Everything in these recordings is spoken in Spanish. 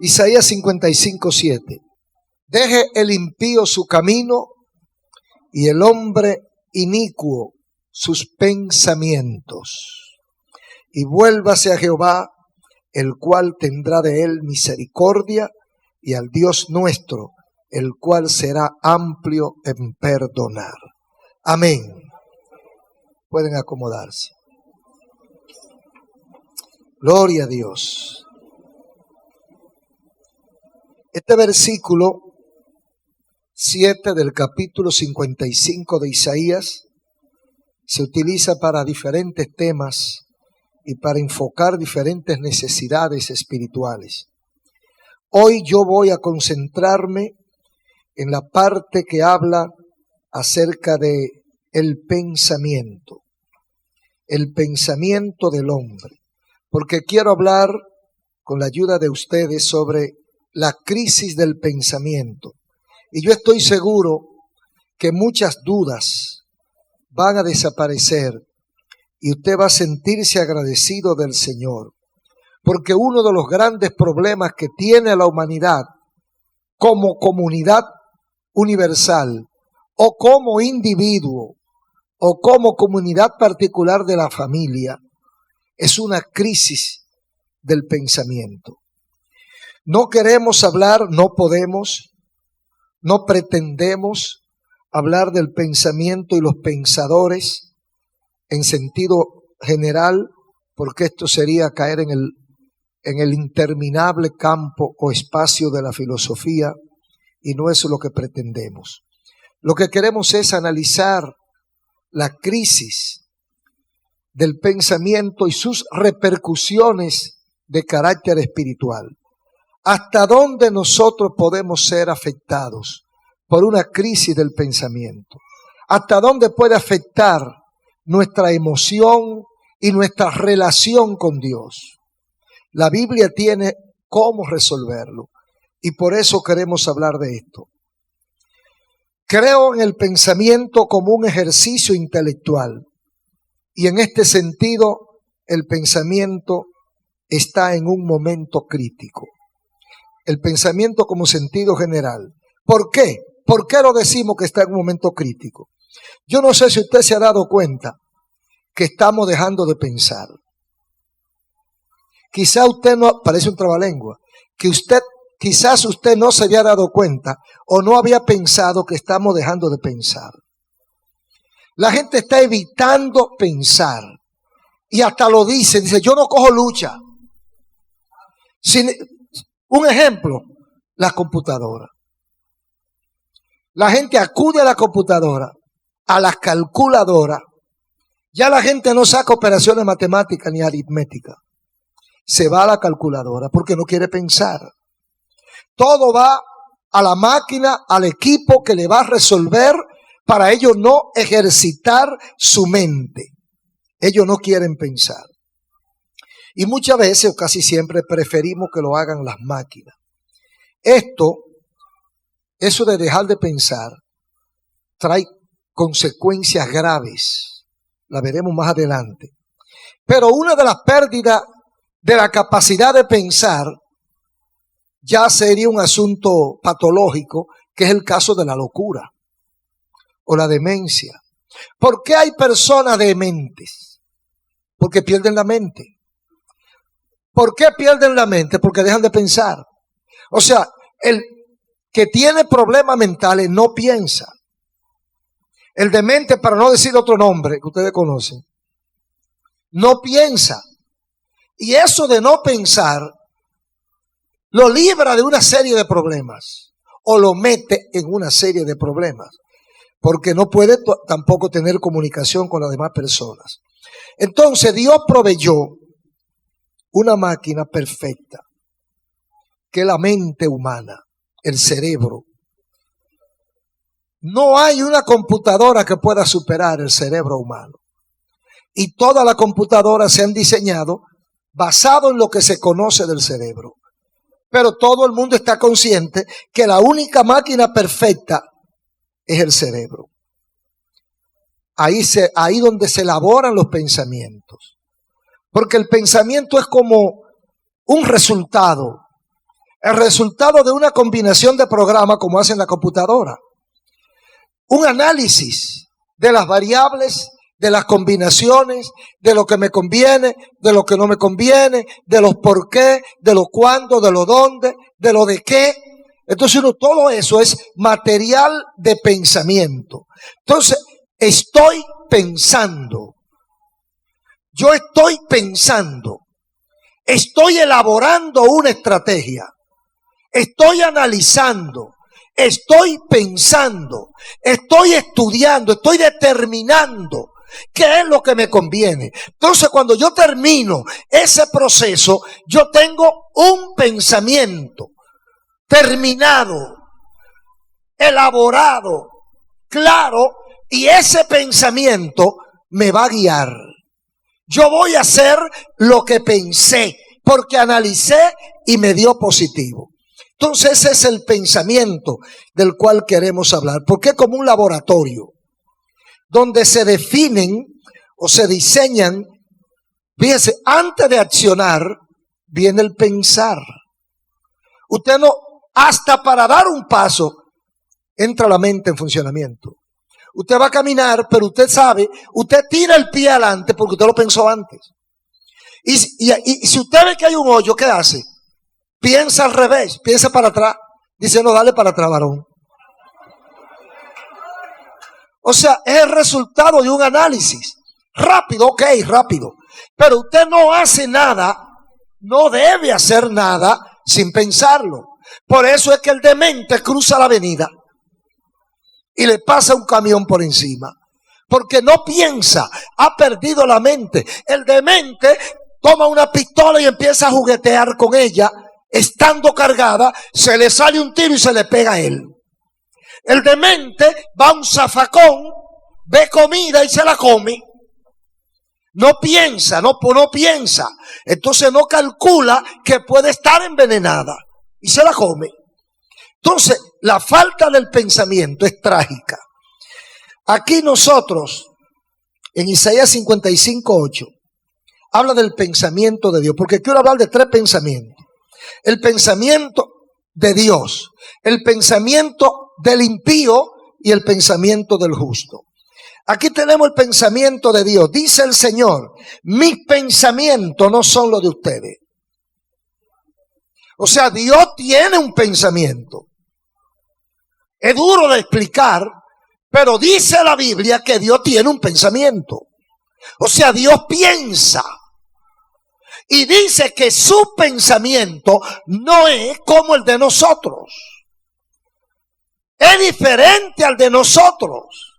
Isaías 55:7. Deje el impío su camino y el hombre inicuo sus pensamientos, y vuélvase a Jehová, el cual tendrá de él misericordia, y al Dios nuestro, el cual será amplio en perdonar. Amén. Pueden acomodarse. Gloria a Dios. Este versículo 7 del capítulo 55 de Isaías se utiliza para diferentes temas y para enfocar diferentes necesidades espirituales. Hoy yo voy a concentrarme en la parte que habla acerca de el pensamiento del hombre, porque quiero hablar con la ayuda de ustedes sobre la crisis del pensamiento. Y yo estoy seguro que muchas dudas van a desaparecer y usted va a sentirse agradecido del Señor. Porque uno de los grandes problemas que tiene la humanidad como comunidad universal o como individuo o como comunidad particular de la familia es una crisis del pensamiento. No queremos hablar, no podemos, no pretendemos hablar del pensamiento y los pensadores en sentido general, porque esto sería caer en el interminable campo o espacio de la filosofía, y no es lo que pretendemos. Lo que queremos es analizar la crisis del pensamiento y sus repercusiones de carácter espiritual. ¿Hasta dónde nosotros podemos ser afectados por una crisis del pensamiento? ¿Hasta dónde puede afectar nuestra emoción y nuestra relación con Dios? La Biblia tiene cómo resolverlo y por eso queremos hablar de esto. Creo en el pensamiento como un ejercicio intelectual y en este sentido el pensamiento está en un momento crítico. El pensamiento como sentido general. ¿Por qué? ¿Por qué lo decimos que está en un momento crítico? Yo no sé si usted se ha dado cuenta que estamos dejando de pensar. Quizá usted no, parece un trabalengua, quizás usted no se había dado cuenta o no había pensado que estamos dejando de pensar. La gente está evitando pensar y hasta lo dice, yo no cojo lucha. Un ejemplo, la computadora. La gente acude a la computadora, a la calculadora. Ya la gente no saca operaciones matemáticas ni aritméticas. Se va a la calculadora porque no quiere pensar. Todo va a la máquina, al equipo que le va a resolver para ellos no ejercitar su mente. Ellos no quieren pensar. Y muchas veces, o casi siempre, preferimos que lo hagan las máquinas. Eso de dejar de pensar, trae consecuencias graves. La veremos más adelante. Pero una de las pérdidas de la capacidad de pensar ya sería un asunto patológico, que es el caso de la locura o la demencia. ¿Por qué hay personas dementes? Porque pierden la mente. ¿Por qué pierden la mente? Porque dejan de pensar. O sea, el que tiene problemas mentales no piensa. El demente, para no decir otro nombre que ustedes conocen, no piensa. Y eso de no pensar lo libra de una serie de problemas o lo mete en una serie de problemas porque no puede tampoco tener comunicación con las demás personas. Entonces Dios proveyó una máquina perfecta, que es la mente humana, el cerebro. No hay una computadora que pueda superar el cerebro humano. Y todas las computadoras se han diseñado basado en lo que se conoce del cerebro. Pero todo el mundo está consciente que la única máquina perfecta es el cerebro. Ahí donde se elaboran los pensamientos. Porque el pensamiento es como un resultado. el resultado de una combinación de programas como hace en la computadora. Un análisis de las variables, de las combinaciones, de lo que me conviene, de lo que no me conviene, de los por qué, de lo cuándo, de lo dónde, de lo de qué. Entonces todo eso es material de pensamiento. Entonces, estoy pensando. Yo estoy pensando. Estoy elaborando una estrategia. Estoy analizando. Estoy pensando. Estoy estudiando. Estoy determinando qué es lo que me conviene. Entonces, cuando yo termino ese proceso, yo tengo un pensamiento terminado, elaborado, claro, y ese pensamiento me va a guiar. Yo voy a hacer lo que pensé, porque analicé y me dio positivo. Entonces ese es el pensamiento del cual queremos hablar, porque es como un laboratorio donde se definen o se diseñan. Fíjese, antes de accionar viene el pensar. Usted no, hasta para dar un paso, entra la mente en funcionamiento. Usted va a caminar, pero usted sabe, usted tira el pie adelante porque usted lo pensó antes. Y si usted ve que hay un hoyo, ¿qué hace? Piensa al revés, piensa para atrás. Dice, no, dale para atrás, varón. O sea, es el resultado de un análisis. Rápido, ok, rápido. Pero usted no hace nada, no debe hacer nada sin pensarlo. Por eso es que el demente cruza la avenida y le pasa un camión por encima. Porque no piensa, ha perdido la mente. El demente toma una pistola y empieza a juguetear con ella. Estando cargada, se le sale un tiro y se le pega a él. El demente va a un zafacón, ve comida y se la come. No piensa, no piensa. Entonces no calcula que puede estar envenenada y se la come. Entonces, la falta del pensamiento es trágica. Aquí nosotros, en Isaías 55:8, habla del pensamiento de Dios, porque quiero hablar de tres pensamientos. El pensamiento de Dios, el pensamiento del impío y el pensamiento del justo. Aquí tenemos el pensamiento de Dios. Dice el Señor, mis pensamientos no son los de ustedes. O sea, Dios tiene un pensamiento. Es duro de explicar, pero dice la Biblia que Dios tiene un pensamiento. O sea, Dios piensa. Y dice que su pensamiento no es como el de nosotros. Es diferente al de nosotros.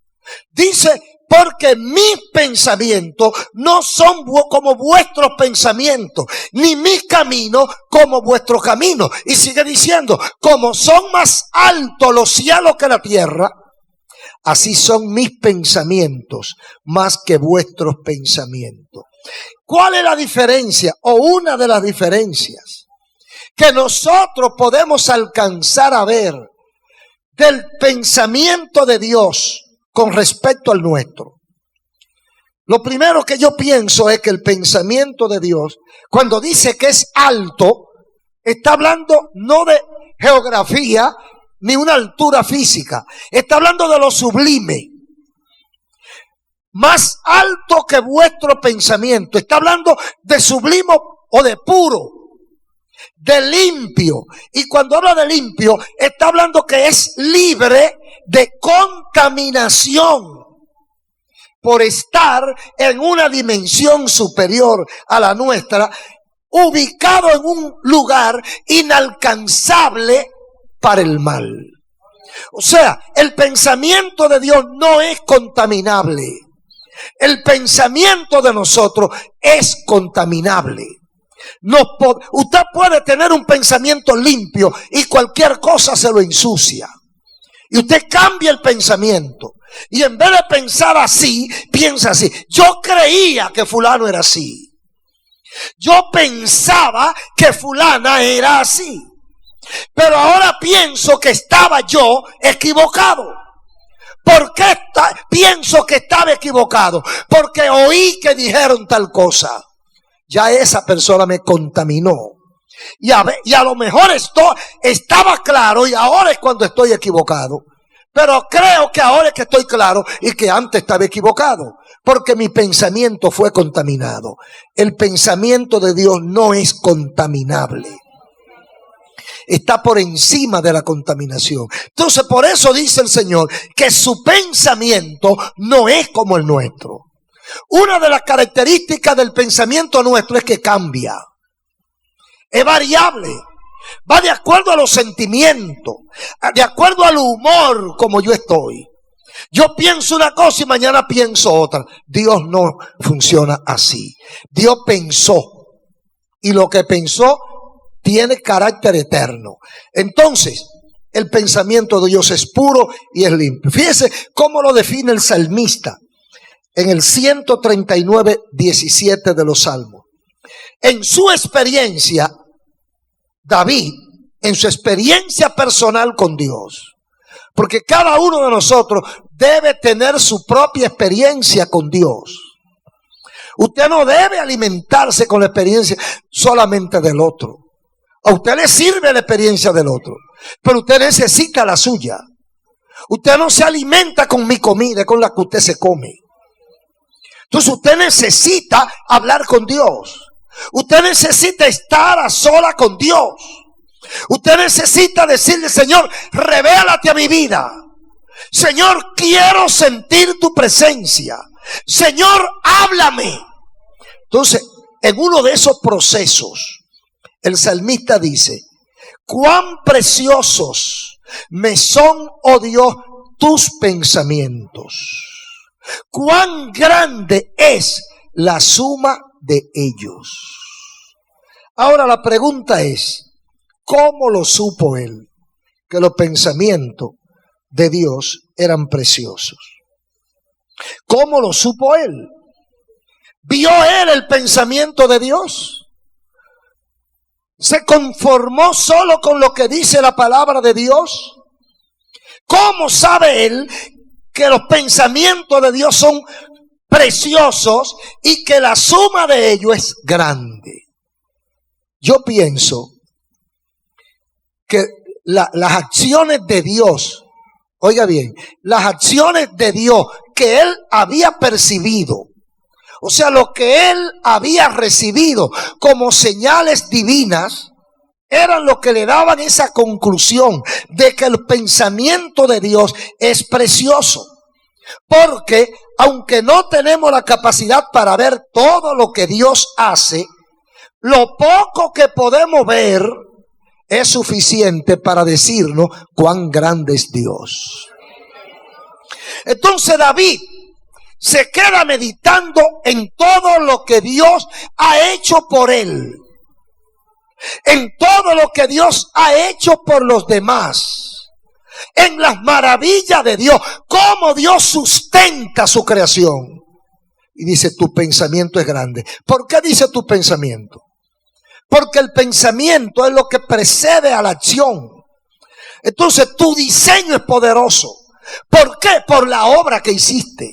Dice, porque mis pensamientos no son como vuestros pensamientos, ni mis caminos como vuestros caminos. Y sigue diciendo, como son más altos los cielos que la tierra, así son mis pensamientos más que vuestros pensamientos. ¿Cuál es la diferencia? O una de las diferencias que nosotros podemos alcanzar a ver del pensamiento de Dios con respecto al nuestro. Lo primero que yo pienso es que el pensamiento de Dios, cuando dice que es alto, está hablando no de geografía ni una altura física, está hablando de lo sublime. Más alto que vuestro pensamiento. Está hablando de sublime o de puro, de limpio. Y cuando habla de limpio, está hablando que es libre de contaminación por estar en una dimensión superior a la nuestra, ubicado en un lugar inalcanzable para el mal. O sea, el pensamiento de Dios no es contaminable. El pensamiento de nosotros es contaminable. Usted puede tener un pensamiento limpio y cualquier cosa se lo ensucia. Y usted cambia el pensamiento. Y en vez de pensar así, piensa así. Yo creía que fulano era así. Yo pensaba que fulana era así. Pero ahora pienso que estaba yo equivocado. ¿Por qué pienso que estaba equivocado? Porque oí que dijeron tal cosa. Ya esa persona me contaminó. Y a lo mejor estaba claro y ahora es cuando estoy equivocado. Pero creo que ahora es que estoy claro y que antes estaba equivocado. Porque mi pensamiento fue contaminado. El pensamiento de Dios no es contaminable. Está por encima de la contaminación. Entonces por eso dice el Señor que su pensamiento no es como el nuestro. Una de las características del pensamiento nuestro es que cambia. Es variable. Va de acuerdo a los sentimientos, de acuerdo al humor como yo estoy. Yo pienso una cosa y mañana pienso otra. Dios no funciona así. Dios pensó y lo que pensó tiene carácter eterno. Entonces, el pensamiento de Dios es puro y es limpio. Fíjese cómo lo define el salmista en el 139, 17 de los Salmos. En su experiencia, David, en su experiencia personal con Dios, porque cada uno de nosotros debe tener su propia experiencia con Dios. Usted no debe alimentarse con la experiencia solamente del otro. A usted le sirve la experiencia del otro, pero usted necesita la suya. Usted no se alimenta con mi comida, con la que usted se come. Entonces usted necesita hablar con Dios. Usted necesita estar a sola con Dios. Usted necesita decirle: Señor, revélate a mi vida. Señor, quiero sentir tu presencia. Señor, háblame. Entonces, en uno de esos procesos, el salmista dice: cuán preciosos me son, oh Dios, tus pensamientos. Cuán grande es la suma de ellos. Ahora la pregunta es: ¿cómo lo supo él que los pensamientos de Dios eran preciosos? ¿Cómo lo supo él? ¿Vio él el pensamiento de Dios? ¿Se conformó solo con lo que dice la palabra de Dios? ¿Cómo sabe él que los pensamientos de Dios son preciosos y que la suma de ellos es grande? Yo pienso que las acciones de Dios, oiga bien, las acciones de Dios que él había percibido, o sea, lo que él había recibido como señales divinas, eran lo que le daban esa conclusión de que el pensamiento de Dios es precioso. Porque aunque no tenemos la capacidad para ver todo lo que Dios hace, lo poco que podemos ver es suficiente para decirnos cuán grande es Dios. Entonces David se queda meditando en todo lo que Dios ha hecho por él, en todo lo que Dios ha hecho por los demás, en las maravillas de Dios, cómo Dios sustenta su creación. Y dice: tu pensamiento es grande. ¿Por qué dice tu pensamiento? Porque el pensamiento es lo que precede a la acción. Entonces tu diseño es poderoso. ¿Por qué? Por la obra que hiciste.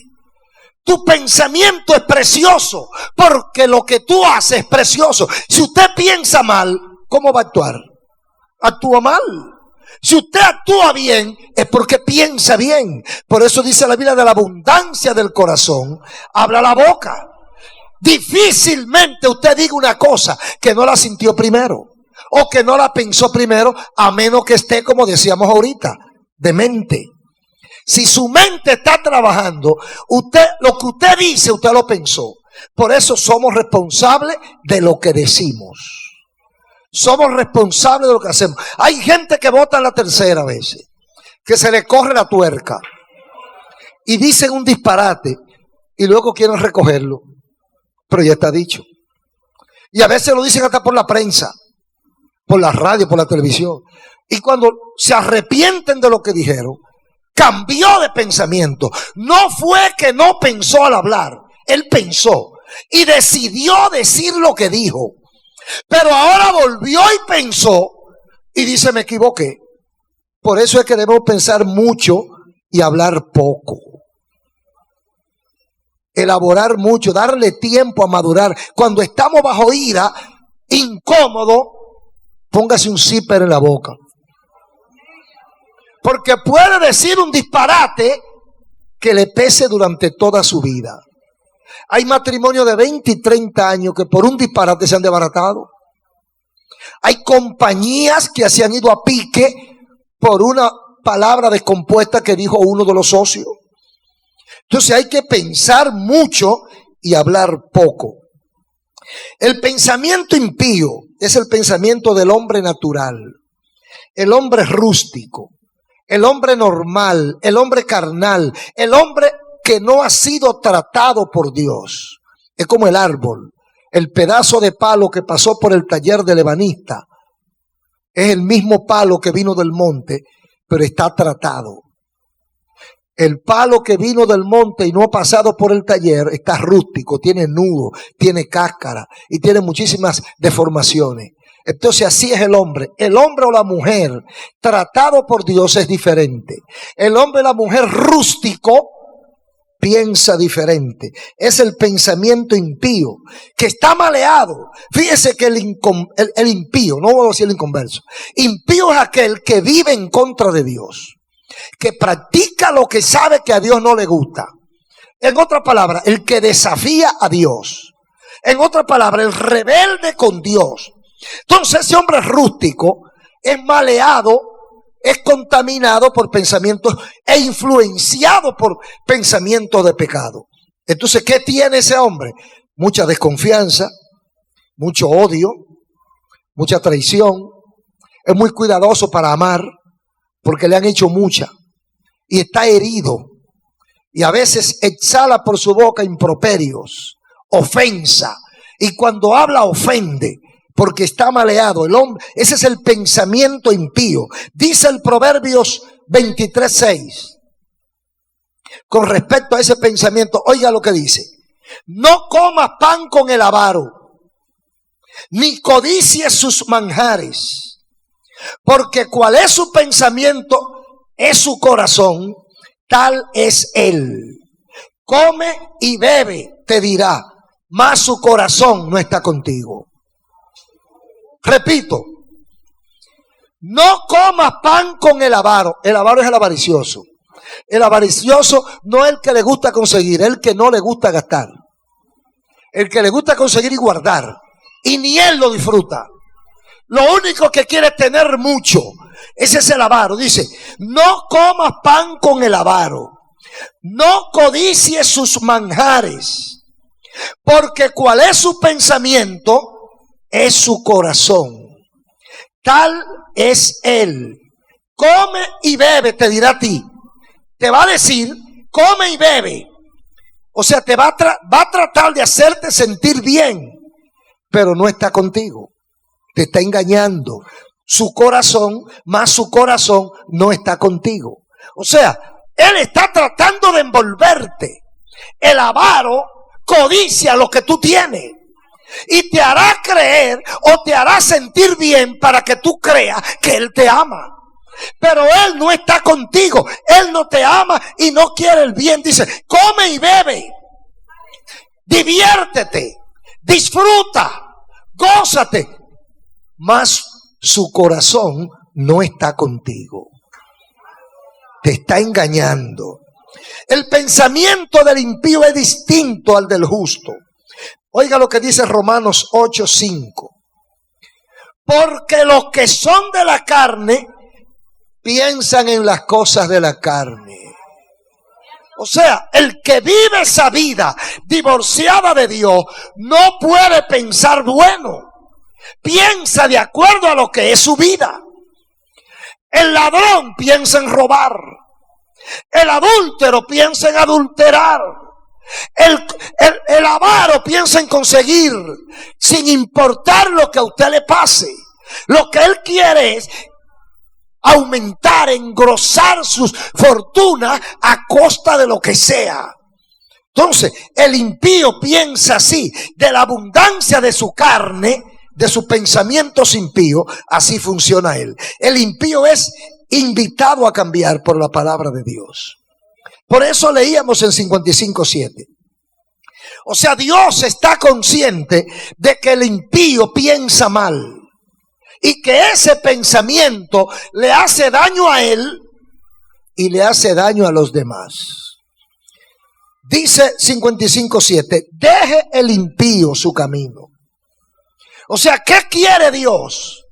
Tu pensamiento es precioso porque lo que tú haces es precioso. Si usted piensa mal, ¿cómo va a actuar? Actúa mal. Si usted actúa bien, es porque piensa bien. Por eso dice la Biblia: de la abundancia del corazón habla la boca. Difícilmente usted diga una cosa que no la sintió primero o que no la pensó primero, a menos que esté, como decíamos ahorita, demente. Si su mente está trabajando, lo que usted dice, usted lo pensó. Por eso somos responsables de lo que decimos. Somos responsables de lo que hacemos. Hay gente que vota en la tercera a veces, que se le corre la tuerca y dicen un disparate y luego quieren recogerlo. Pero ya está dicho. Y a veces lo dicen hasta por la prensa, por la radio, por la televisión. Y cuando se arrepienten de lo que dijeron, cambió de pensamiento. No fue que no pensó al hablar, él pensó y decidió decir lo que dijo. Pero ahora volvió y pensó y dice: me equivoqué. Por eso es que debemos pensar mucho y hablar poco. Elaborar mucho, darle tiempo a madurar. Cuando estamos bajo ira, incómodo, póngase un zipper en la boca. Porque puede decir un disparate que le pese durante toda su vida. Hay matrimonios de 20 y 30 años que por un disparate se han desbaratado. Hay compañías que se han ido a pique por una palabra descompuesta que dijo uno de los socios. Entonces hay que pensar mucho y hablar poco. El pensamiento impío es el pensamiento del hombre natural, el hombre rústico, el hombre normal, el hombre carnal, el hombre que no ha sido tratado por Dios. Es como el árbol, el pedazo de palo que pasó por el taller del ebanista. Es el mismo palo que vino del monte, pero está tratado. El palo que vino del monte y no ha pasado por el taller está rústico, tiene nudo, tiene cáscara y tiene muchísimas deformaciones. Entonces así es el hombre. El hombre o la mujer tratado por Dios es diferente. El hombre o la mujer rústico piensa diferente. Es el pensamiento impío que está maleado. Fíjese que el impío, no voy a decir el inconverso, impío es aquel que vive en contra de Dios, que practica lo que sabe que a Dios no le gusta. En otra palabra, el que desafía a Dios. En otra palabra, el rebelde con Dios. Entonces ese hombre rústico es maleado, es contaminado por pensamientos e influenciado por pensamientos de pecado. Entonces, ¿qué tiene ese hombre? Mucha desconfianza, mucho odio, mucha traición. Es muy cuidadoso para amar porque le han hecho mucha y está herido. Y a veces exhala por su boca improperios, ofensa. Y cuando habla ofende porque está maleado. El hombre, ese es el pensamiento impío. Dice el Proverbios 23:6. Con respecto a ese pensamiento, oiga lo que dice: no comas pan con el avaro, ni codicies sus manjares, porque cual es su pensamiento, es su corazón, tal es él. Come y bebe, te dirá, mas su corazón no está contigo. Repito, no comas pan con el avaro. El avaro es el avaricioso. El avaricioso no es el que le gusta conseguir, es el que no le gusta gastar. El que le gusta conseguir y guardar. Y ni él lo disfruta. Lo único que quiere es tener mucho. Ese es el avaro. Dice, no comas pan con el avaro. No codicies sus manjares. Porque cual es su pensamiento, es su corazón, tal es él. Come y bebe, te dirá a ti. Te va a decir, come y bebe. O sea, te va a tratar de hacerte sentir bien, pero no está contigo. Te está engañando. Su corazón, más su corazón no está contigo. O sea, él está tratando de envolverte. El avaro codicia lo que tú tienes. Y te hará creer o te hará sentir bien para que tú creas que él te ama. Pero él no está contigo. Él no te ama y no quiere el bien. Dice, come y bebe. Diviértete. Disfruta. Gózate. Mas su corazón no está contigo. Te está engañando. El pensamiento del impío es distinto al del justo. Oiga lo que dice Romanos 8:5. Porque los que son de la carne piensan en las cosas de la carne. O sea, el que vive esa vida divorciada de Dios no puede pensar bueno. Piensa de acuerdo a lo que es su vida. El ladrón piensa en robar. El adúltero piensa en adulterar. El avaro piensa en conseguir sin importar lo que a usted le pase. Lo que él quiere es aumentar, engrosar sus fortunas a costa de lo que sea. Entonces, el impío piensa así, de la abundancia de su carne, de sus pensamientos impíos, así funciona él. El impío es invitado a cambiar por la palabra de Dios. Por eso leíamos en 55:7. O sea, Dios está consciente de que el impío piensa mal. y que ese pensamiento le hace daño a él y le hace daño a los demás. Dice 55:7, deje el impío su camino. O sea, ¿qué quiere Dios?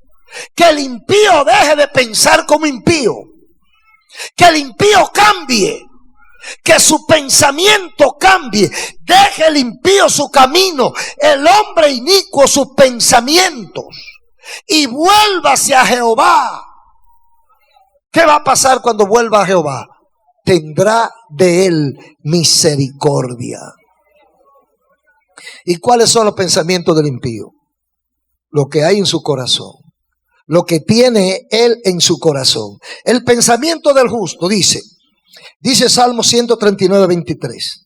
Que el impío deje de pensar como impío, que el impío cambie, que su pensamiento cambie. Deje el impío su camino, el hombre inicuo sus pensamientos, y vuélvase a Jehová. ¿Qué va a pasar cuando vuelva a Jehová? Tendrá de él misericordia. ¿Y cuáles son los pensamientos del impío? Lo que hay en su corazón, lo que tiene él en su corazón. El pensamiento del justo dice Salmo 139:23,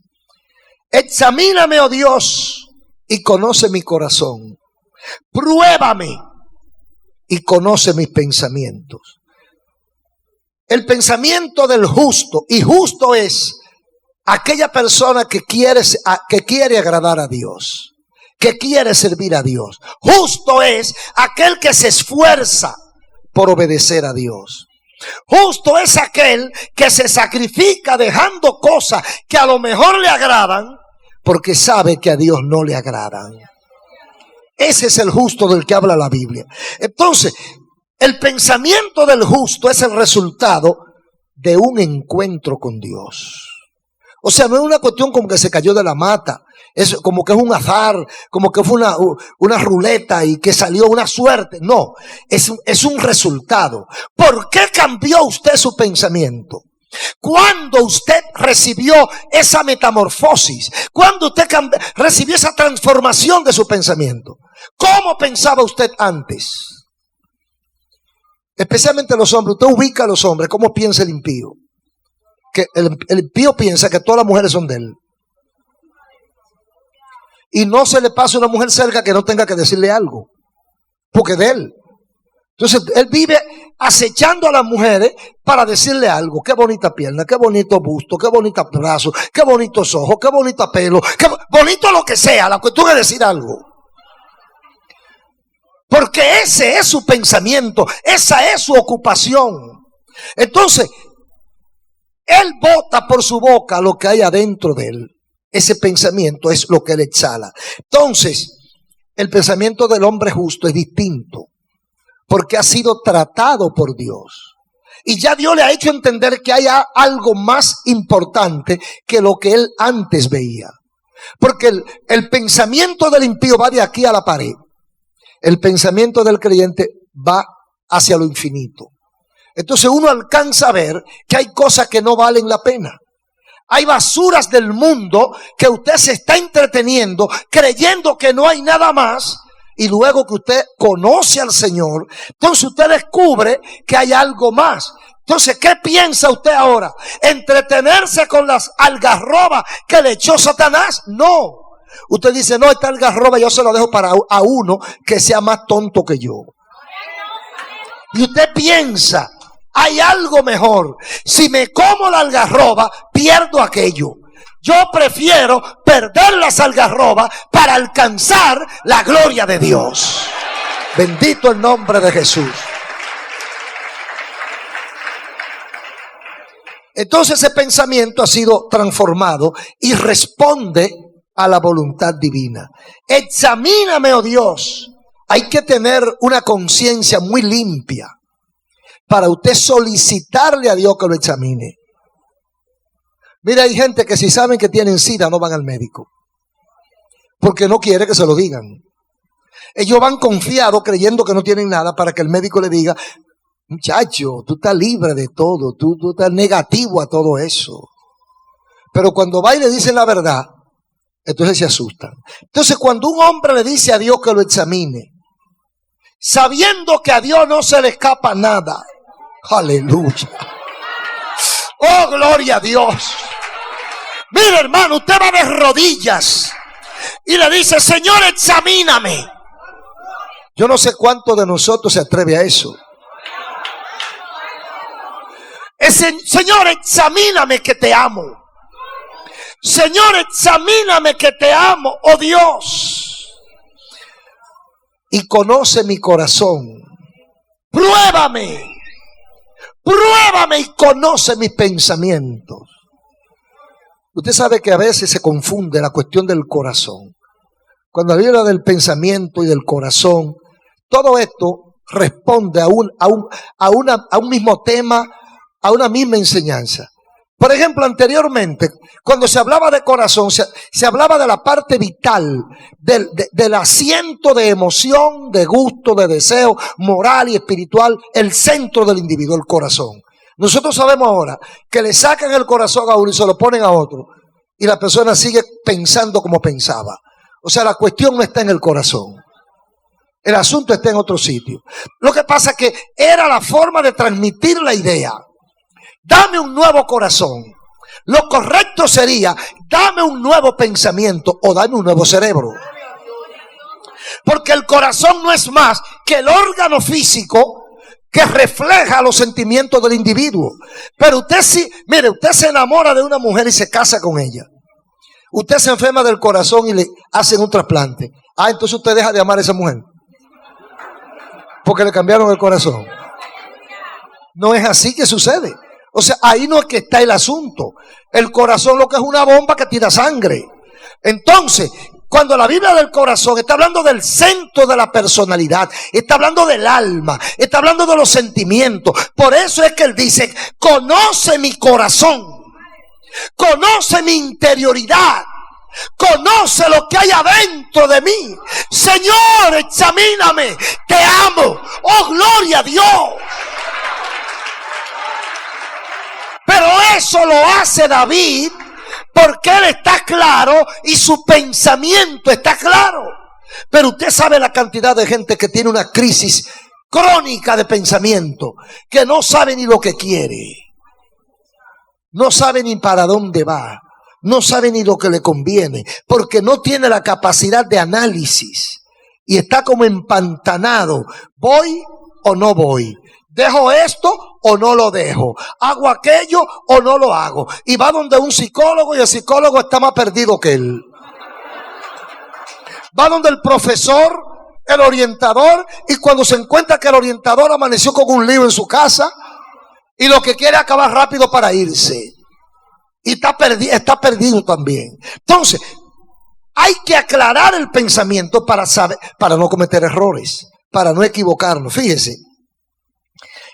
examíname, oh Dios, y conoce mi corazón, pruébame y conoce mis pensamientos. El pensamiento del justo, y justo es aquella persona que quiere agradar a Dios, que quiere servir a Dios. Justo es aquel que se esfuerza por obedecer a Dios. Justo es aquel que se sacrifica dejando cosas que a lo mejor le agradan, porque sabe que a Dios no le agradan. Ese es el justo del que habla la Biblia. Entonces, el pensamiento del justo es el resultado de un encuentro con Dios. O sea, no es una cuestión como que se cayó de la mata, es como que es un azar, como que fue una ruleta y que salió una suerte. No, es un resultado. ¿Por qué cambió usted su pensamiento? Cuando usted recibió esa metamorfosis, cuando usted recibió esa transformación de su pensamiento, ¿cómo pensaba usted antes? Especialmente los hombres, usted ubica a los hombres, ¿cómo piensa el impío? Que el impío piensa que todas las mujeres son de él. Y no se le pasa una mujer cerca que no tenga que decirle algo, porque es de él. Entonces él vive acechando a las mujeres para decirle algo. Qué bonita pierna, qué bonito busto, qué bonita brazo, qué bonitos ojos, qué bonita pelo, qué bonito lo que sea, la cuestión es decir algo. Porque ese es su pensamiento, esa es su ocupación. Entonces, él bota por su boca lo que hay adentro de él. Ese pensamiento es lo que él exhala. Entonces, el pensamiento del hombre justo es distinto, porque ha sido tratado por Dios. Y ya Dios le ha hecho entender que hay algo más importante que lo que él antes veía. Porque el pensamiento del impío va de aquí a la pared. El pensamiento del creyente va hacia lo infinito. Entonces uno alcanza a ver que hay cosas que no valen la pena. Hay basuras del mundo que usted se está entreteniendo creyendo que no hay nada más, y luego que usted conoce al Señor, entonces usted descubre que hay algo más. Entonces, ¿qué piensa usted ahora? ¿Entretenerse con las algarrobas que le echó Satanás? No. Usted dice, no, esta algarroba yo se lo dejo para a uno que sea más tonto que yo. Y usted piensa, hay algo mejor. Si me como la algarroba, pierdo aquello. Yo prefiero perder las algarrobas para alcanzar la gloria de Dios. Bendito el nombre de Jesús. Entonces ese pensamiento ha sido transformado y responde a la voluntad divina. Examíname, oh Dios. Hay que tener una conciencia muy limpia para usted solicitarle a Dios que lo examine. Mira, hay gente que si saben que tienen SIDA no van al médico, porque no quiere que se lo digan. Ellos van confiados creyendo que no tienen nada para que el médico le diga, muchacho, tú estás libre de todo, tú estás negativo a todo eso. Pero cuando va y le dicen la verdad, entonces se asustan. Entonces cuando un hombre le dice a Dios que lo examine, sabiendo que a Dios no se le escapa nada, aleluya, oh gloria a Dios. Mira, hermano, usted va de rodillas y le dice, Señor, examíname. Yo no sé cuánto de nosotros se atreve a eso. Señor, examíname que te amo. Señor, examíname que te amo, oh Dios. Y conoce mi corazón. pruébame y conoce mis pensamientos. Usted sabe que a veces se confunde la cuestión del corazón. Cuando habla del pensamiento y del corazón, todo esto responde a un mismo tema, a una misma enseñanza. Por ejemplo, anteriormente, cuando se hablaba de corazón, se hablaba de la parte vital, del asiento de emoción, de gusto, de deseo, moral y espiritual, el centro del individuo, el corazón. Nosotros sabemos ahora que le sacan el corazón a uno y se lo ponen a otro, y la persona sigue pensando como pensaba. O sea, la cuestión no está en el corazón. El asunto está en otro sitio. Lo que pasa es que era la forma de transmitir la idea. Dame un nuevo corazón. Lo correcto sería, dame un nuevo pensamiento o dame un nuevo cerebro. Porque el corazón no es más que el órgano físico que refleja los sentimientos del individuo. Pero usted sí, mire, usted se enamora de una mujer y se casa con ella. Usted se enferma del corazón y le hacen un trasplante. Entonces usted deja de amar a esa mujer porque le cambiaron el corazón. No es así que sucede. O sea, ahí no es que está el asunto. El corazón lo que es una bomba que tira sangre. Entonces, cuando la Biblia del corazón está hablando del centro de la personalidad, está hablando del alma, está hablando de los sentimientos. Por eso es que él dice, conoce mi corazón, conoce mi interioridad, conoce lo que hay adentro de mí. Señor, examíname, te amo. Oh, gloria a Dios. Pero eso lo hace David porque él está claro y su pensamiento está claro. Pero usted sabe la cantidad de gente que tiene una crisis crónica de pensamiento, que no sabe ni lo que quiere, no sabe ni para dónde va, no sabe ni lo que le conviene, porque no tiene la capacidad de análisis y está como empantanado. ¿Voy o no voy? ¿Dejo esto o no lo dejo? ¿Hago aquello o no lo hago? Y va donde un psicólogo y el psicólogo está más perdido que él. Va donde el profesor, el orientador, y cuando se encuentra que el orientador amaneció con un lío en su casa y lo que quiere es acabar rápido para irse. Y está perdido también. Entonces, hay que aclarar el pensamiento para saber, para no cometer errores, para no equivocarnos. Fíjese.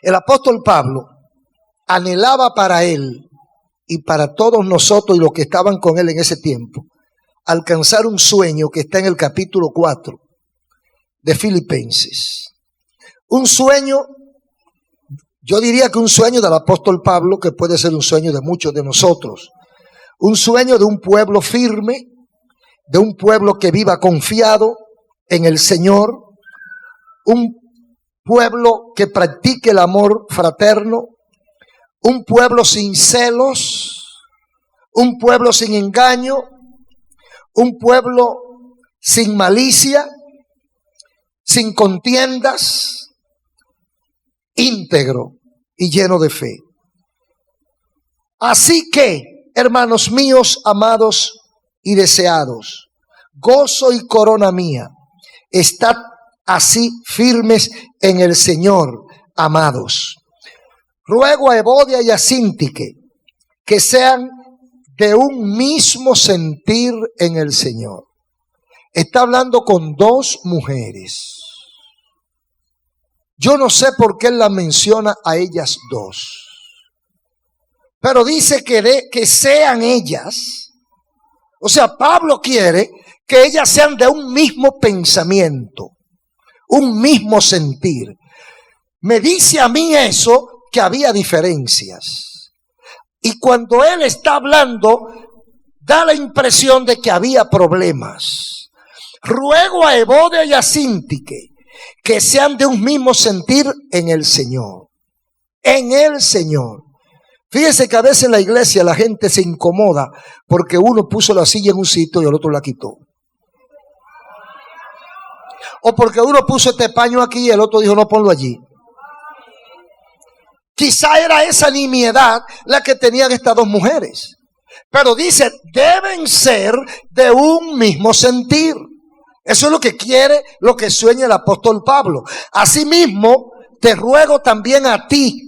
El apóstol Pablo anhelaba para él y para todos nosotros y los que estaban con él en ese tiempo alcanzar un sueño que está en el capítulo 4 de Filipenses. Un sueño, yo diría que un sueño del apóstol Pablo, que puede ser un sueño de muchos de nosotros. Un sueño de un pueblo firme, de un pueblo que viva confiado en el Señor, un pueblo que practique el amor fraterno, un pueblo sin celos, un pueblo sin engaño, un pueblo sin malicia, sin contiendas, íntegro y lleno de fe. Así que, hermanos míos, amados y deseados, gozo y corona mía, estad así firmes en el Señor, amados. Ruego a Evodia y a Síntique que sean de un mismo sentir en el Señor. Está hablando con dos mujeres. Yo no sé por qué él las menciona a ellas dos, pero dice que sean ellas. O sea, Pablo quiere que ellas sean de un mismo pensamiento, un mismo sentir. Me dice a mí eso, que había diferencias. Y cuando él está hablando, da la impresión de que había problemas. Ruego a Evodia y a Síntique que sean de un mismo sentir en el Señor. En el Señor. Fíjese que a veces en la iglesia la gente se incomoda porque uno puso la silla en un sitio y el otro la quitó. O porque uno puso este paño aquí y el otro dijo no, ponlo allí. Quizá era esa nimiedad la que tenían estas dos mujeres. Pero dice, deben ser de un mismo sentir. Eso es lo que quiere, lo que sueña el apóstol Pablo. Asimismo, te ruego también a ti,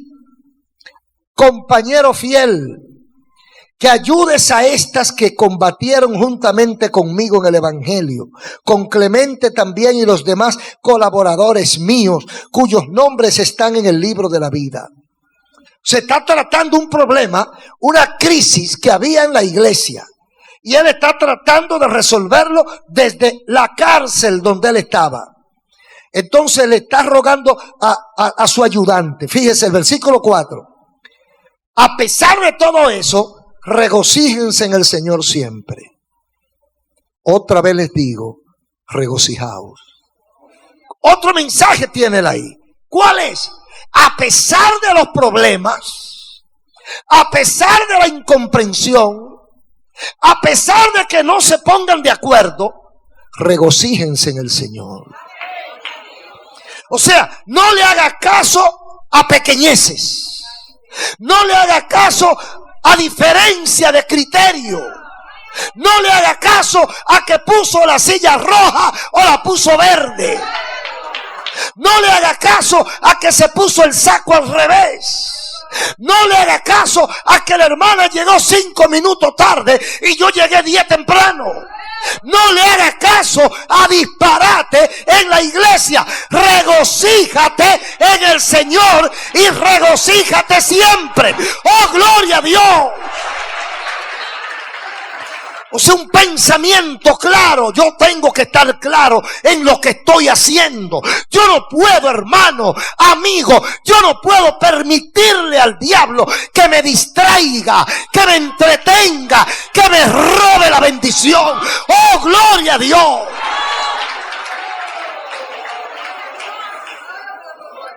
compañero fiel, que ayudes a estas que combatieron juntamente conmigo en el Evangelio, con Clemente también y los demás colaboradores míos, cuyos nombres están en el libro de la vida. Se está tratando un problema, una crisis que había en la iglesia, y él está tratando de resolverlo desde la cárcel donde él estaba. Entonces le está rogando a su ayudante. Fíjese el versículo 4. A pesar de todo eso, regocíjense en el Señor siempre. Otra vez les digo, regocijaos. Otro mensaje tiene él ahí. ¿Cuál es? A pesar de los problemas, a pesar de la incomprensión, a pesar de que no se pongan de acuerdo, regocíjense en el Señor. O sea, no le haga caso a pequeñeces. No le haga caso a diferencia de criterio. No le haga caso a que puso la silla roja o la puso verde. No le haga caso a que se puso el saco al revés. No le haga caso a que la hermana llegó 5 minutos tarde y yo llegué 10 temprano. No le haga caso a disparate en la iglesia. Regocíjate en el Señor y regocíjate siempre. ¡Oh, gloria a Dios! O sea, un pensamiento claro. Yo tengo que estar claro en lo que estoy haciendo. Yo no puedo, hermano, amigo, yo no puedo permitirle al diablo que me distraiga, que me entretenga, que me robe la bendición. ¡Oh, gloria a Dios!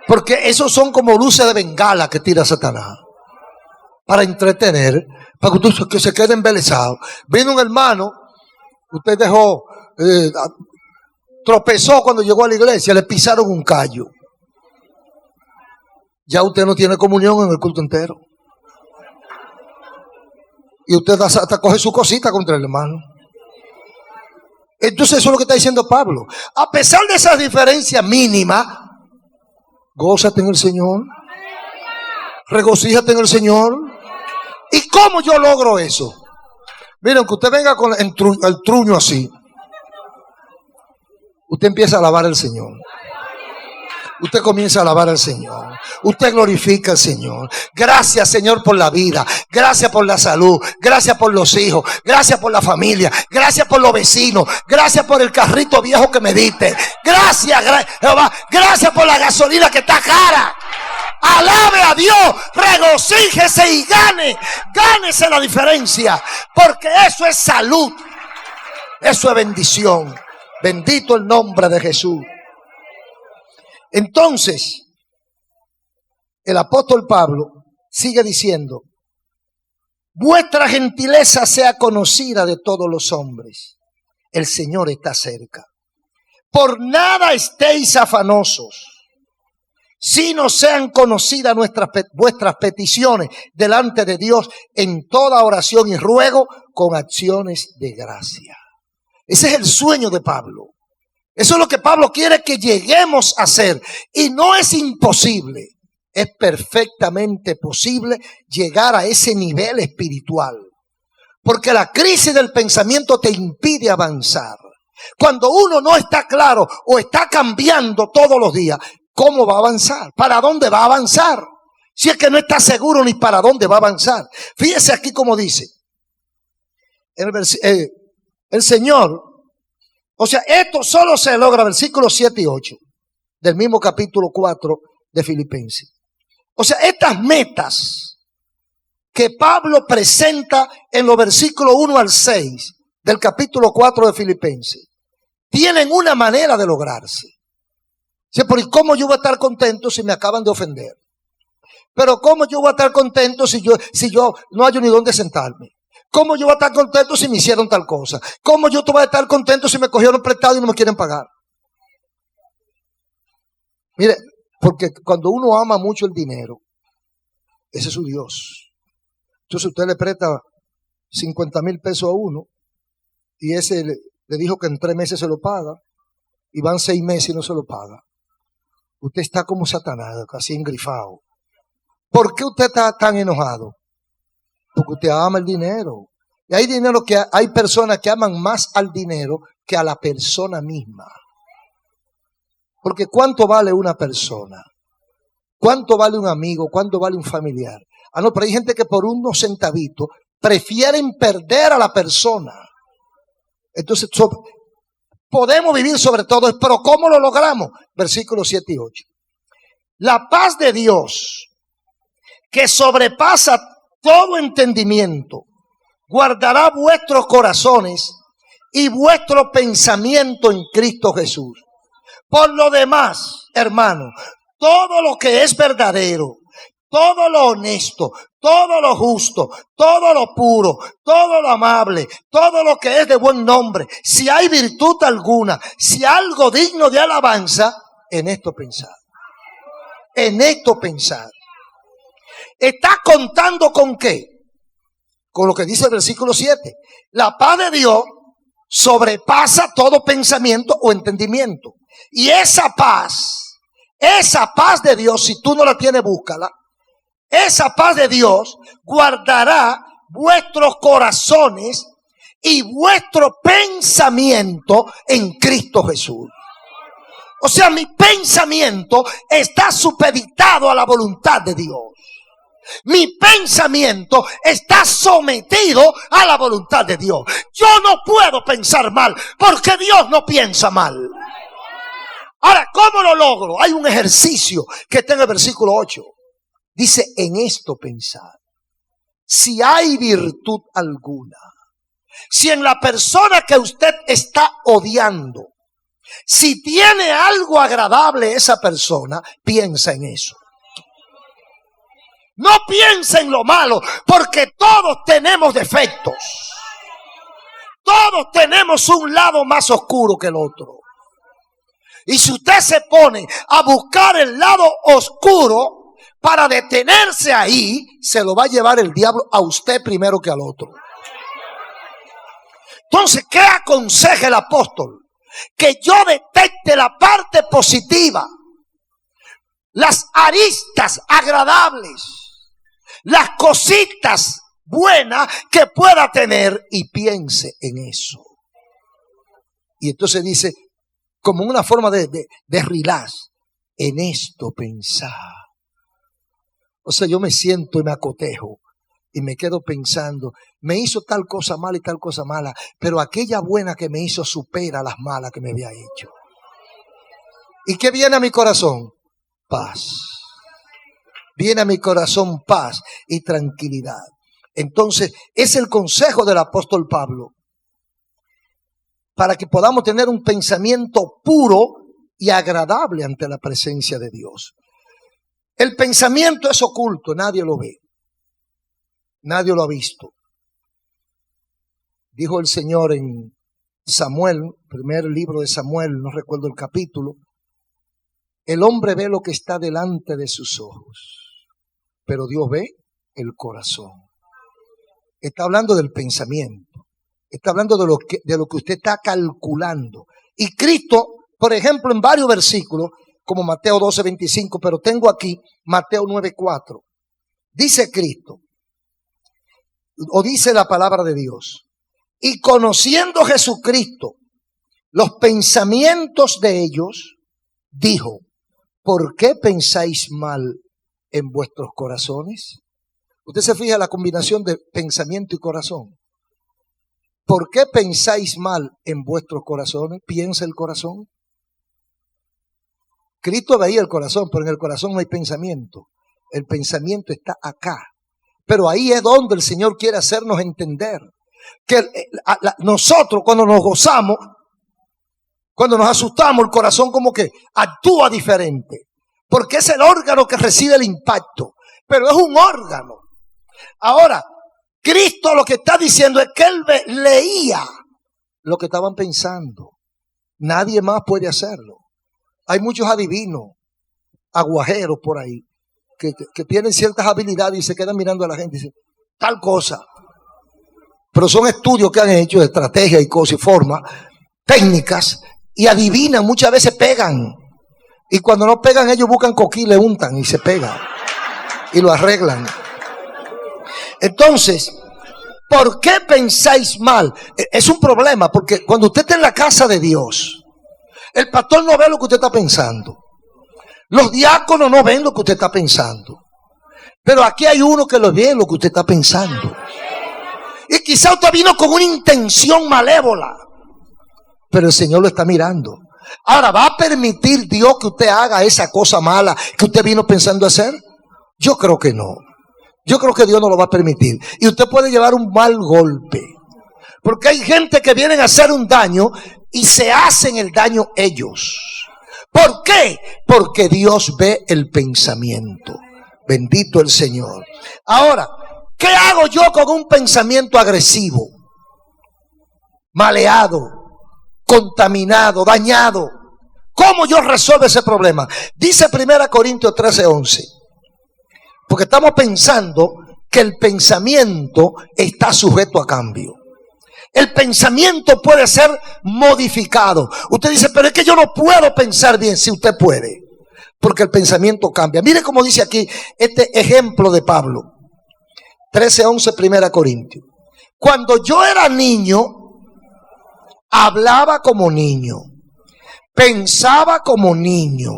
Porque esos son como luces de bengala que tira Satanás para entretener, para que usted que se quede embelesado. Vino un hermano, usted dejó, tropezó cuando llegó a la iglesia, le pisaron un callo. Ya usted no tiene comunión en el culto entero. Y usted hasta coge su cosita contra el hermano. Entonces eso es lo que está diciendo Pablo. A pesar de esas diferencias mínimas, gózate en el Señor. Regocíjate en el Señor. ¿Y cómo yo logro eso? Miren, que usted venga con el truño así. Usted empieza a alabar al Señor. Usted comienza a alabar al Señor. Usted glorifica al Señor. Gracias, Señor, por la vida. Gracias por la salud. Gracias por los hijos. Gracias por la familia. Gracias por los vecinos. Gracias por el carrito viejo que me diste. Gracias, Jehová. Gracias por la gasolina que está cara. Alabe a Dios, regocíjese y gánese la diferencia, porque eso es salud, eso es bendición. Bendito el nombre de Jesús. Entonces, el apóstol Pablo sigue diciendo: vuestra gentileza sea conocida de todos los hombres, el Señor está cerca. Por nada estéis afanosos, sino sean conocidas vuestras peticiones delante de Dios en toda oración y ruego con acciones de gracia. Ese es el sueño de Pablo. Eso es lo que Pablo quiere que lleguemos a hacer. Y no es imposible, es perfectamente posible llegar a ese nivel espiritual. Porque la crisis del pensamiento te impide avanzar. Cuando uno no está claro o está cambiando todos los días, ¿cómo va a avanzar? ¿Para dónde va a avanzar? Si es que no está seguro ni para dónde va a avanzar. Fíjese aquí como dice el Señor. O sea, esto solo se logra, versículos 7 y 8 del mismo capítulo 4 de Filipenses. O sea, estas metas que Pablo presenta en los versículos 1 al 6 del capítulo 4 de Filipenses tienen una manera de lograrse. Sí, porque ¿cómo yo voy a estar contento si me acaban de ofender? Pero ¿cómo yo voy a estar contento si yo no hallo ni dónde sentarme? ¿Cómo yo voy a estar contento si me hicieron tal cosa? ¿Cómo yo voy a estar contento si me cogieron prestado y no me quieren pagar? Mire, porque cuando uno ama mucho el dinero, ese es su Dios. Entonces usted le presta 50,000 pesos a uno y ese le dijo que en 3 meses se lo paga y van 6 meses y no se lo paga. Usted está como Satanás, casi engrifado. ¿Por qué usted está tan enojado? Porque usted ama el dinero. Y hay personas que aman más al dinero que a la persona misma. Porque ¿cuánto vale una persona? ¿Cuánto vale un amigo? ¿Cuánto vale un familiar? Ah, no, pero hay gente que por unos centavitos prefieren perder a la persona. Entonces, podemos vivir sobre todo, pero ¿cómo lo logramos? Versículos 7 y 8. La paz de Dios, que sobrepasa todo entendimiento, guardará vuestros corazones y vuestro pensamiento en Cristo Jesús. Por lo demás, hermanos, todo lo que es verdadero, todo lo honesto, todo lo justo, todo lo puro, todo lo amable, todo lo que es de buen nombre, si hay virtud alguna, si algo digno de alabanza, en esto pensad. En esto pensad. ¿Está contando con qué? Con lo que dice el versículo 7. La paz de Dios sobrepasa todo pensamiento o entendimiento. Y esa paz de Dios, si tú no la tienes, búscala. Esa paz de Dios guardará vuestros corazones y vuestro pensamiento en Cristo Jesús. O sea, mi pensamiento está supeditado a la voluntad de Dios. Mi pensamiento está sometido a la voluntad de Dios. Yo no puedo pensar mal porque Dios no piensa mal. Ahora, ¿cómo lo logro? Hay un ejercicio que está en el versículo 8. Dice, en esto pensar. Si hay virtud alguna, si en la persona que usted está odiando, si tiene algo agradable esa persona, piensa en eso. No piensa en lo malo, porque todos tenemos defectos. Todos tenemos un lado más oscuro que el otro. Y si usted se pone a buscar el lado oscuro para detenerse ahí, se lo va a llevar el diablo a usted primero que al otro. Entonces, ¿qué aconseja el apóstol? Que yo detecte la parte positiva, las aristas agradables, las cositas buenas que pueda tener y piense en eso. Y entonces dice, como una forma de relax, en esto pensar. O sea, yo me siento y me acotejo y me quedo pensando, me hizo tal cosa mala y tal cosa mala, pero aquella buena que me hizo supera las malas que me había hecho. ¿Y qué viene a mi corazón? Paz. Viene a mi corazón paz y tranquilidad. Entonces, es el consejo del apóstol Pablo para que podamos tener un pensamiento puro y agradable ante la presencia de Dios. El pensamiento es oculto, nadie lo ve. Nadie lo ha visto. Dijo el Señor en Samuel, primer libro de Samuel, no recuerdo el capítulo, el hombre ve lo que está delante de sus ojos, pero Dios ve el corazón. Está hablando del pensamiento. Está hablando de lo que usted está calculando. Y Cristo, por ejemplo, en varios versículos, como Mateo 12:25, pero tengo aquí Mateo 9:4. Dice Cristo, o dice la palabra de Dios, y conociendo Jesucristo los pensamientos de ellos, dijo, ¿por qué pensáis mal en vuestros corazones? Usted se fija la combinación de pensamiento y corazón. ¿Por qué pensáis mal en vuestros corazones? Piensa el corazón. Cristo veía el corazón, pero en el corazón no hay pensamiento. El pensamiento está acá. Pero ahí es donde el Señor quiere hacernos entender que nosotros cuando nos gozamos, cuando nos asustamos, el corazón como que actúa diferente. Porque es el órgano que recibe el impacto. Pero es un órgano. Ahora, Cristo lo que está diciendo es que Él leía lo que estaban pensando. Nadie más puede hacerlo. Hay muchos adivinos, aguajeros por ahí, que tienen ciertas habilidades y se quedan mirando a la gente y dicen, tal cosa. Pero son estudios que han hecho de estrategia y cosas y formas, técnicas, y adivinan, muchas veces pegan. Y cuando no pegan, ellos buscan coquí, le untan y se pega. Y lo arreglan. Entonces, ¿por qué pensáis mal? Es un problema, porque cuando usted está en la casa de Dios, el pastor no ve lo que usted está pensando. Los diáconos no ven lo que usted está pensando. Pero aquí hay uno que lo ve lo que usted está pensando. Y quizá usted vino con una intención malévola, pero el Señor lo está mirando. Ahora, ¿va a permitir Dios que usted haga esa cosa mala que usted vino pensando hacer? Yo creo que no. Yo creo que Dios no lo va a permitir. Y usted puede llevar un mal golpe. Porque hay gente que vienen a hacer un daño y se hacen el daño ellos. ¿Por qué? Porque Dios ve el pensamiento. Bendito el Señor. Ahora, ¿qué hago yo con un pensamiento agresivo? Maleado, contaminado, dañado. ¿Cómo yo resuelvo ese problema? Dice 1 Corintios 13:11. Porque estamos pensando que el pensamiento está sujeto a cambio. El pensamiento puede ser modificado. Usted dice, pero es que yo no puedo pensar bien. Si usted puede, porque el pensamiento cambia. Mire cómo dice aquí este ejemplo de Pablo. 13:11, 1 Corintios. Cuando yo era niño, hablaba como niño, pensaba como niño,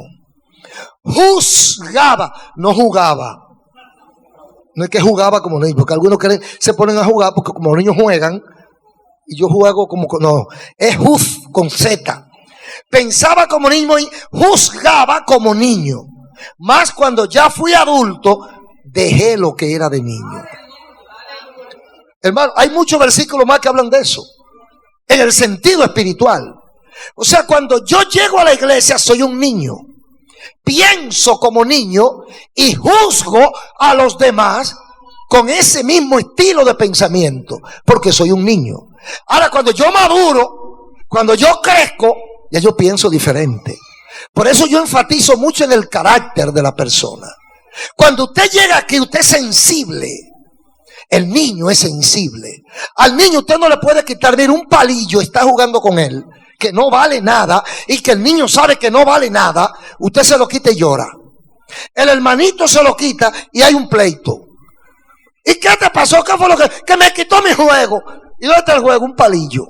juzgaba, no jugaba. No es que jugaba como niño, porque algunos se ponen a jugar porque como los niños juegan, y yo juego como, no, es juz con Z. Pensaba como niño y juzgaba como niño. Más cuando ya fui adulto, dejé lo que era de niño. Hermano, hay muchos versículos más que hablan de eso, en el sentido espiritual. O sea, cuando yo llego a la iglesia, soy un niño. Pienso como niño y juzgo a los demás con ese mismo estilo de pensamiento, porque soy un niño. Ahora, cuando yo maduro, cuando yo crezco, ya yo pienso diferente. Por eso yo enfatizo mucho en el carácter de la persona. Cuando usted llega aquí, usted es sensible. El niño es sensible. Al niño usted no le puede quitar, mira, un palillo, está jugando con él, que no vale nada, y que el niño sabe que no vale nada, usted se lo quita y llora. El hermanito se lo quita y hay un pleito. ¿Y qué te pasó? ¿Qué fue lo que me quitó mi juego? ¿Y dónde está el juego? Un palillo.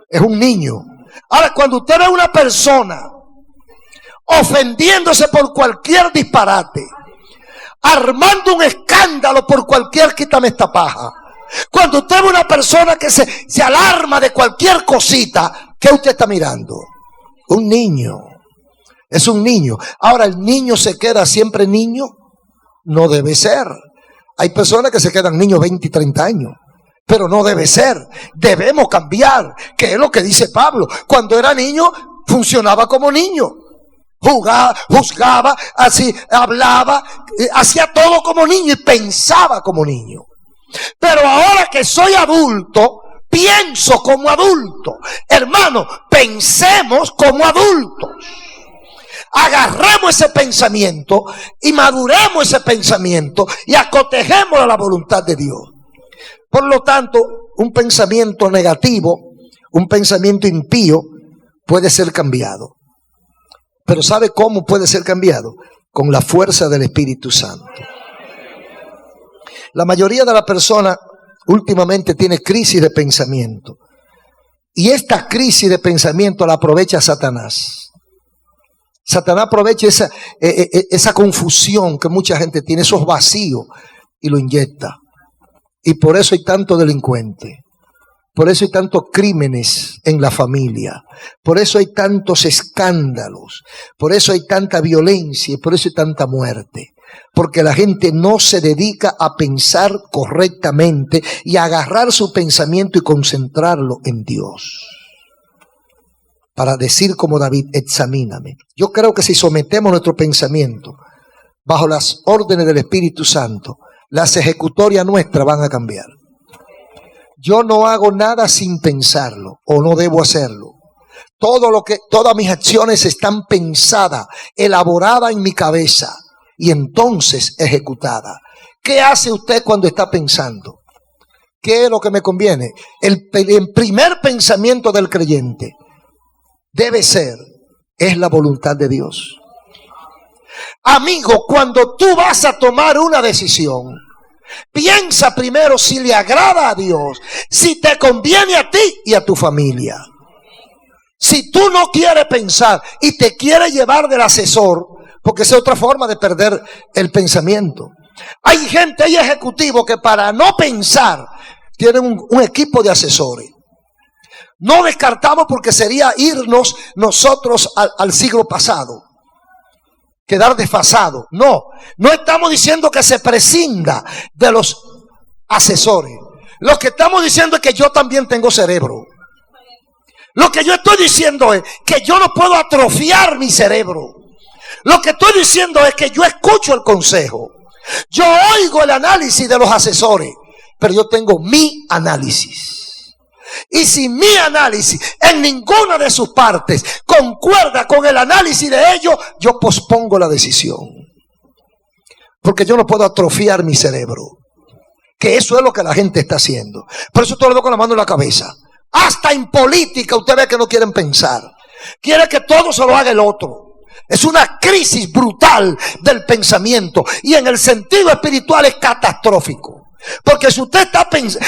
Es un niño. Ahora, cuando usted ve a una persona ofendiéndose por cualquier disparate, armando un escándalo por cualquier quítame esta paja, cuando usted ve a una persona que se alarma de cualquier cosita, ¿qué usted está mirando? Un niño. Es un niño. Ahora, ¿el niño se queda siempre niño? No debe ser. Hay personas que se quedan niños 20 y 30 años. Pero no debe ser. Debemos cambiar. Que es lo que dice Pablo. Cuando era niño, funcionaba como niño. Jugaba, juzgaba, así, hablaba, hacía todo como niño y pensaba como niño. Pero ahora que soy adulto, pienso como adulto. Hermano, pensemos como adultos. Agarremos ese pensamiento y maduremos ese pensamiento y acotejemos a la voluntad de Dios. Por lo tanto, un pensamiento negativo, un pensamiento impío puede ser cambiado. Pero ¿sabe cómo puede ser cambiado? Con la fuerza del Espíritu Santo. La mayoría de las personas últimamente tiene crisis de pensamiento. Y esta crisis de pensamiento la aprovecha Satanás. Satanás aprovecha esa confusión que mucha gente tiene, esos vacíos, y lo inyecta. Y por eso hay tanto delincuente. Por eso hay tantos crímenes en la familia. Por eso hay tantos escándalos. Por eso hay tanta violencia y por eso hay tanta muerte. Porque la gente no se dedica a pensar correctamente y a agarrar su pensamiento y concentrarlo en Dios. Para decir como David, examíname. Yo creo que si sometemos nuestro pensamiento bajo las órdenes del Espíritu Santo, las ejecutorias nuestras van a cambiar. Yo no hago nada sin pensarlo, o no debo hacerlo. Todas mis acciones están pensadas, elaboradas en mi cabeza y entonces ejecutadas. ¿Qué hace usted cuando está pensando? ¿Qué es lo que me conviene? El primer pensamiento del creyente debe ser: es la voluntad de Dios. Amigo, cuando tú vas a tomar una decisión, piensa primero si le agrada a Dios, si te conviene a ti y a tu familia. Si tú no quieres pensar y te quieres llevar del asesor, porque esa es otra forma de perder el pensamiento. Hay gente, hay ejecutivos que para no pensar tienen un equipo de asesores. No descartamos porque sería irnos nosotros al siglo pasado, quedar desfasado. No estamos diciendo que se prescinda de los asesores. Lo que estamos diciendo es que yo también tengo cerebro. Lo que yo estoy diciendo es que yo no puedo atrofiar mi cerebro. Lo que estoy diciendo es que yo escucho el consejo. Yo oigo el análisis de los asesores, pero yo tengo mi análisis. Y si mi análisis en ninguna de sus partes concuerda con el análisis de ellos, yo pospongo la decisión. Porque yo no puedo atrofiar mi cerebro. Que eso es lo que la gente está haciendo. Por eso todo lo veo con la mano en la cabeza. Hasta en política usted ve que no quieren pensar. Quiere que todo se lo haga el otro. Es una crisis brutal del pensamiento. Y en el sentido espiritual es catastrófico. Porque si usted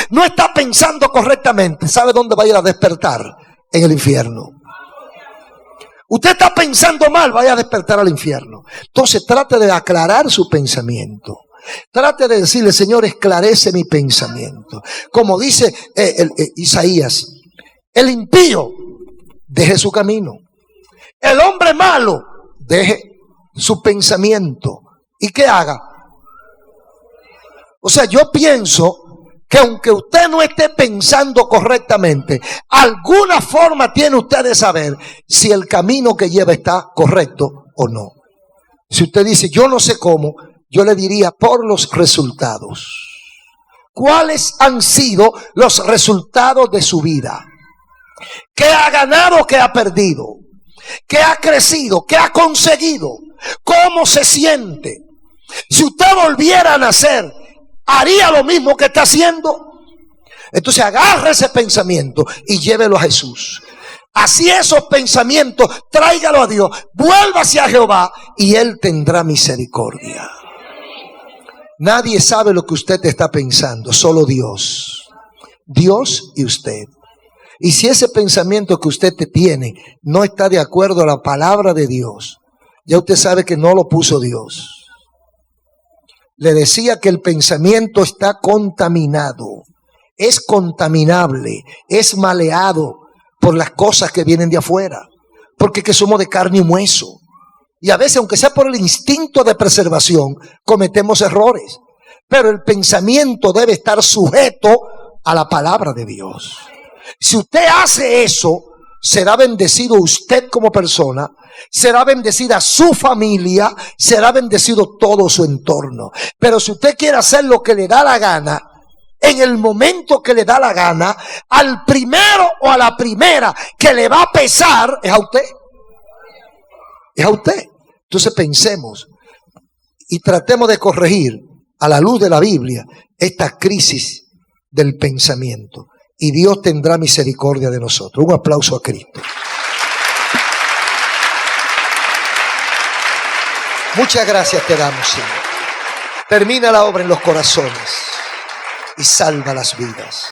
no está pensando correctamente, ¿sabe dónde va a ir a despertar? En el infierno. Usted está pensando mal, vaya a despertar al infierno. Entonces trate de aclarar su pensamiento. Trate de decirle: Señor, esclarece mi pensamiento. Como dice Isaías, el impío deje su camino, el hombre malo deje su pensamiento. ¿Y qué haga? O sea, yo pienso que aunque usted no esté pensando correctamente, alguna forma tiene usted de saber si el camino que lleva está correcto o no. Si usted dice: yo no sé cómo, yo le diría: por los resultados. ¿Cuáles han sido los resultados de su vida? ¿Qué ha ganado, qué ha perdido? ¿Qué ha crecido, qué ha conseguido? ¿Cómo se siente? Si usted volviera a nacer, ¿haría lo mismo que está haciendo? Entonces agarre ese pensamiento y llévelo a Jesús. Así esos pensamientos, tráigalo a Dios, vuélvase a Jehová y Él tendrá misericordia. Nadie sabe lo que usted está pensando, solo Dios. Dios y usted. Y si ese pensamiento que usted tiene no está de acuerdo a la palabra de Dios, ya usted sabe que no lo puso Dios. Le decía que el pensamiento está contaminado, es contaminable, es maleado por las cosas que vienen de afuera, porque que somos de carne y hueso. Y a veces, aunque sea por el instinto de preservación, cometemos errores. Pero el pensamiento debe estar sujeto a la palabra de Dios. Si usted hace eso, será bendecido usted como persona, será bendecida su familia, será bendecido todo su entorno. Pero si usted quiere hacer lo que le da la gana, en el momento que le da la gana, al primero o a la primera que le va a pesar, es a usted. Es a usted. Entonces pensemos y tratemos de corregir a la luz de la Biblia esta crisis del pensamiento. Y Dios tendrá misericordia de nosotros. Un aplauso a Cristo. Muchas gracias te damos, Señor. Termina la obra en los corazones y salva las vidas.